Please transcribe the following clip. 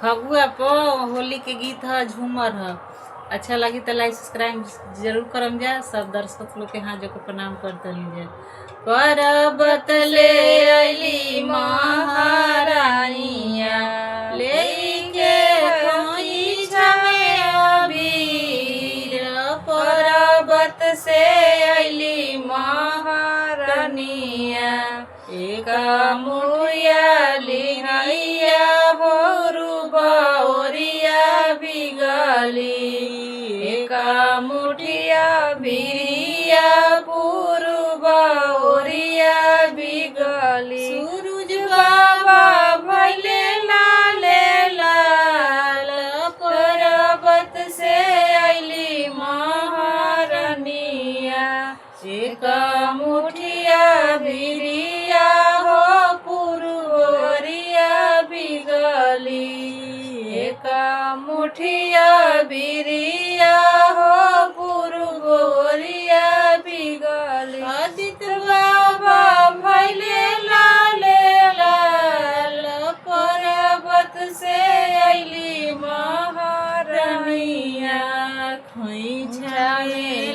फगुआ पो होली के गीत ह, झूमर ह। अच्छा लगी तो लाइक सब्सक्राइब जरूर करम जा। सब दर्शक लोग के हाथ जोके प्रणाम करतनी जा। परबत ले अली महारानिया लेके खोइछा में अबीर। परबत से अली महारानिया एक मुठिया लिया भोरू बौरिया बिगली। एक मुठिया बिरिया पुरु बौरिया बिगली। सूरज बाबा भैले लाले लाल। पर्वत से अली महारानिया एक मुठिया बिरिया हो पुरवरिया बिगली। एक मुठिया बिरिया हो पुरवरिया बिगली। आदित्य बाबा भैले लाले लाल। पर्वत से अली महारानिया खोइछा में